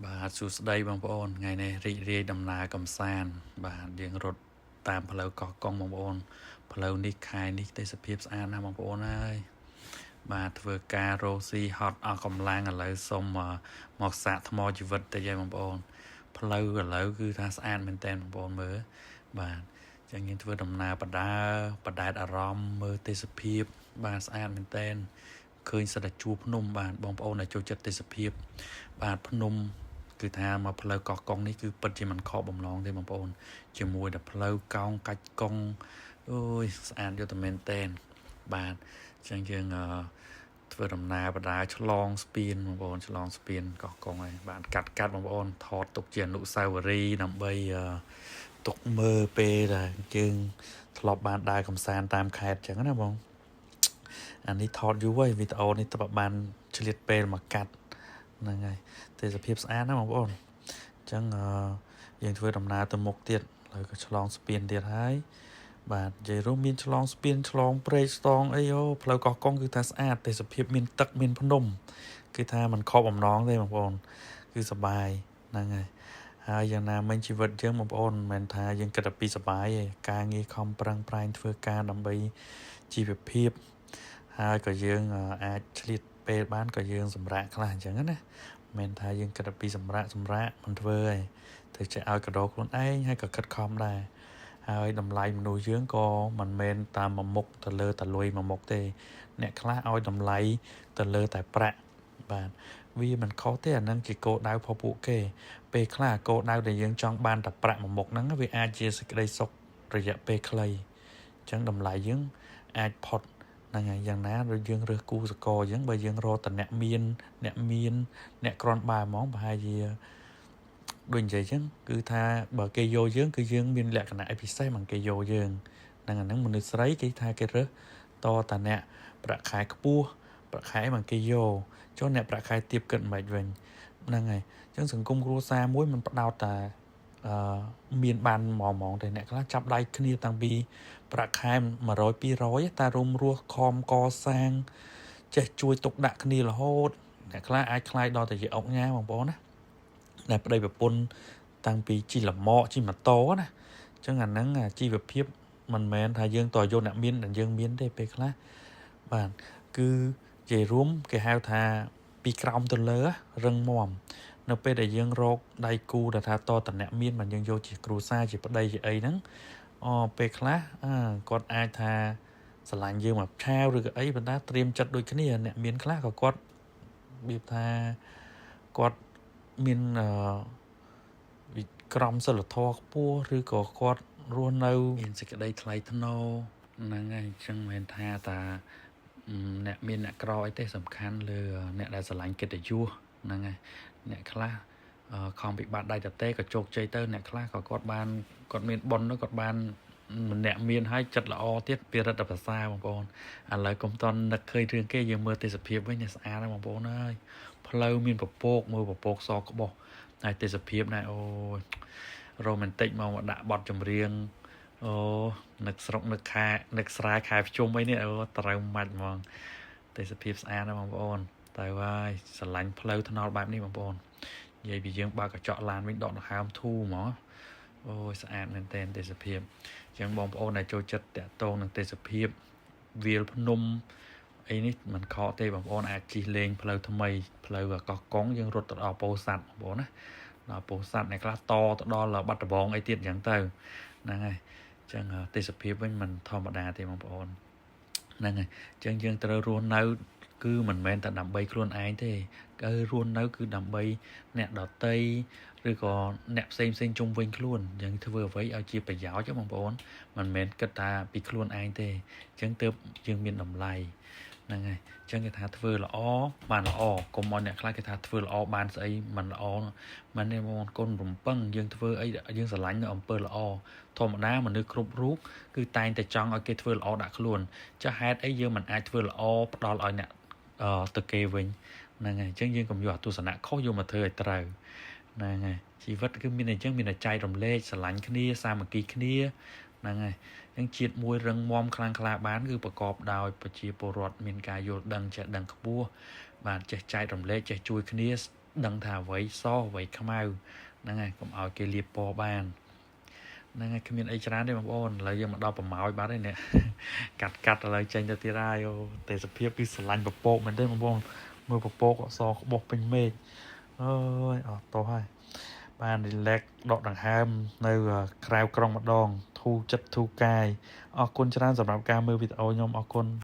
បាទសួស្តីបងប្អូនថ្ងៃនេះរីករាយដំណើរកំសាន្តបាទយើងរត់តាមផ្លូវកោះកុងបងប្អូនផ្លូវនេះខែនេះទេសភាពស្អាតណាស់បងប្អូនអើយបាទធ្វើការរស់ស៊ីហត់អស់កម្លាំងឥឡូវសុំមកសាកថ្មជីវិតតិចហើយបងប្អូនផ្លូវឥឡូវគឺថាស្អាតមែនតើបងប្អូនមើលបាទចឹងយើងធ្វើដំណើរបដែតអារម្មណ៍មើលទេសភាពបាទស្អាតមែនតើឃើញសិតតែជួរភ្នំបាទបងប្អូនដែលចូលចិត្តទេសភាពបាទភ្នំគឺថាមកផ្លូវកោះកុងនេះគឺពិតជាមិនខកបំណងទេបងប្អូនជាមួយតែផ្លូវកោងកាច់កុងអូយស្អាតយកតែមែនតែនបាទចឹងយើងធ្វើដំណើរបដាឆ្លងស្ពានបងប្អូនឆ្លងស្ពានកោះកុងហើយបាទកាត់បងប្អូនថតទុកជាអនុស្សាវរីយ៍ដើម្បីទុកមើលពេលដែលយើងធ្លាប់បានដើរកំសាន្តតាមខេត្តចឹងណាបងអានេះថតយូរហើយវីដេអូនេះទៅបានឆ្លៀតពេលមកកាត់ហ្នឹងហើយទេសភាពស្អាតណាបងប្អូនអញ្ចឹងយើងធ្វើដំណើរទៅមុខទៀតហើយក៏ឆ្លងស្ពានទៀតហើយបាទនិយាយរួមមានឆ្លងស្ពានឆ្លងព្រែកស្ទងអីអូផ្លូវកោះកុងគឺថាស្អាតទេសភាពមានទឹកមានភ្នំគឺថាมันខកបំណងទេបងប្អូនគឺសប្បាយហ្នឹងហើយយ៉ាងណាមិញជីវិតយើងបងប្អូនមិនមែនថាយើងគិតតែពីសប្បាយទេការងារខំប្រឹងប្រែងធ្វើការដើម្បីជីវភាពហើយក៏យើងអាចឆ្លៀតពេលបានក៏យើងសម្រាកខ្លះអញ្ចឹងណាមិនថាយើងគិតពីសម្រាកមិនធ្វើទេទៅចេះឲ្យកដោខ្លួនឯងហើយក៏ខិតខំដែរហើយតម្លៃមនុស្សយើងក៏មិនមែនតាមមួយមុខទៅលើតែលុយមួយមុខទេអ្នកខ្លះឲ្យតម្លៃទៅលើតែប្រាក់បាទវាមិនខុសទេអានឹងជាគោលដៅរបស់ពួកគេពេលខ្លះគោលដៅដែលយើងចង់បានតែប្រាក់មួយមុខហ្នឹងវាអាចជាសេចក្តីសុខរយៈពេលខ្លីអញ្ចឹងតម្លៃយើងអាចផុតហ្នឹងហើយយ៉ាងណាយើងរើសគូសកលអញ្ចឹងបើយើងរកតែអ្នកគ្រាន់បើហ្មងប្រហែលជាដូចនិយាយអញ្ចឹងគឺថាបើគេយកយើងគឺយើងមានលក្ខណៈអីពិសេសមិនគេយកយើងហ្នឹងអាហ្នឹងមនុស្សស្រីគេថាគេរើសតតាអ្នកប្រាក់ខែខ្ពស់ប្រាក់ខែមិនគេយកចុះអ្នកប្រាក់ខែទាបគិតមិនវិញហ្នឹងហើយអញ្ចឹងសង្គមគ្រួសារមួយมันផ្ដោតតែមានបានហ្មងតែអ្នកខ្លះចាប់ដៃគ្នាតាំងពីប្រាក់ខែ100 200តែរួមរស់ខំកសាងចេះជួយទុកដាក់គ្នារហូតអ្នកខ្លះអាចខ្លាយដល់តែជាអុកញ៉ាបងប្អូនណាដែលប្តីប្រពន្ធតាំងពីជីលម៉កជីម៉ូតូណាអញ្ចឹងអាហ្នឹងជីវភាពមិនមែនថាយើងតយកអ្នកមានដែលយើងមានទេពេលខ្លះបាទគឺនិយាយរួមគេហៅថាពីក្រោមទៅលើរឹងមាំនៅពេលដែលយើងរកដៃគូដែលថាតតអ្នកមានមិនយើងយកជាគ្រួសារជាប្តីជាអីហ្នឹងពេលខ្លះគាត់អាចថាស្រឡាញ់យើងមកឆាវឬក៏អីប៉ុន្តែត្រៀមចិត្តដូចគ្នាអ្នកមានខ្លះក៏គាត់របៀបថាគាត់មានក្រមសីលធម៌ខ្ពស់ឬក៏គាត់រស់នៅមានសេចក្តីថ្លៃថ្នូរហ្នឹងហើយអញ្ចឹងមិនថាតាអ្នកមានអ្នកក្រអីទេសំខាន់លើអ្នកដែលស្រឡាញ់កិត្តិយសហ្នឹងហើយអ្នកខ្លះខំពិបាត់ដៃតេក៏ជោគជ័យទៅអ្នកខ្លះក៏គាត់មានបុណ្យទៅគាត់បានម្នាក់មានហើយចិត្តល្អទៀតពីរដ្ឋភាសាបងប្អូនឥឡូវកុំតន់នឹកឃើញរឿងគេយើងមើលទេសភាពវិញស្អាតហើយបងប្អូនអើយផ្លូវមានពពកមើលពពកសក្បោះហើយទេសភាពណែអូយរ៉ូមែនទិកមកដាក់បទចម្រៀងអូនឹកស្រុកនឹកខែនឹកស្រែខែភ្ជុំអីនេះអូត្រូវម៉ាច់ហ្មងទេសភាពស្អាតណាស់បងប្អូនតែហើយស្រឡាញ់ផ្លូវថ្នល់បែបនេះបងប្អូននិយាយពីយើងបើកកញ្ចក់ឡានវិញដកដង្ហើមធូរហ្មងអូយស្អាតមែនទែនទេសភាពអញ្ចឹងបងប្អូនដែលចូលចិត្តតាក់ទងនឹងទេសភាពវាលភ្នំអីនេះមិនខកទេបងប្អូនអាចជិះលេងផ្លូវថ្មីផ្លូវកោះកុងយើងរត់ទៅដល់ពោធិ៍សាត់បងប្អូនណាដល់ពោធិ៍សាត់អ្នកខ្លះតទៅដល់បាត់ដំបងអីទៀតអញ្ចឹងទៅហ្នឹងហើយអញ្ចឹងទេសភាពវិញមិនធម្មតាទេបងប្អូនហ្នឹងហើយអញ្ចឹងយើងត្រូវរស់នៅគឺមិនមែនតែដើម្បីខ្លួនឯងទេគឺរស់នៅគឺដើម្បីអ្នកដទៃឬក៏អ្នកផ្សេងជុំវិញខ្លួនយើងធ្វើអ្វីឲ្យជាប្រយោជន៍បងប្អូនមិនមែនគិតថាពីខ្លួនឯងទេអញ្ចឹងទើបយើងមានតម្លៃហ្នឹងហើយអញ្ចឹងគេថាធ្វើល្អបានល្អកុំឲ្យអ្នកខ្លះគេថាធ្វើល្អបានស្អីមិនល្អមិនទេបងប្អូនកូនរំពឹងយើងធ្វើអីយើងស្រឡាញ់នៅអំពើល្អធម្មតាមនុស្សគ្រប់រូបគឺតែងតែចង់ឲ្យគេធ្វើល្អដាក់ខ្លួនចាស់ហេតុអីយើងមិនអាចធ្វើល្អផ្ដល់ឲ្យអ្នកទៅគេវិញហ្នឹងហើយអញ្ចឹងយើងកុំយកអទស្សនៈខុសយកមកធ្វើឲ្យត្រូវហ្នឹងហើយជីវិតគឺមានអញ្ចឹងមានតែចែករំលែកស្រឡាញ់គ្នាសាមគ្គីគ្នាហ្នឹងហើយអញ្ចឹងជាតិមួយរឹងមាំខ្លាំងក្លាបានគឺប្រកបដោយប្រជាពលរដ្ឋមានការយល់ដឹងចេះដឹងខ្ពស់បាទចេះចែករំលែកចេះជួយគ្នា ដឹងថាអ្វីសអ្វីខ្មៅហ្នឹងហើយកុំឲ្យគេលាបពណ៌បានហ្នឹងហើយគ្មានអីច្រើនទេបងប្អូនឥឡូវយើងមកដល់ប្រម៉ោយបាត់ហើយនេះកាត់ឥឡូវចេញទៅទៀតហើយអូទេសភាពគឺស្រឡាញ់ពពកមែនទេបងប្អូនមើលពពកអសក្បោះពេញមេឃអើយអត់ទោះហើយបាន relax ដកដង្ហើមនៅក្រៅក្រុងម្ដងធូរចិត្តធូរកាយអរគុណច្រើនសម្រាប់ការមើលវីដេអូខ្ញុំអរគុណ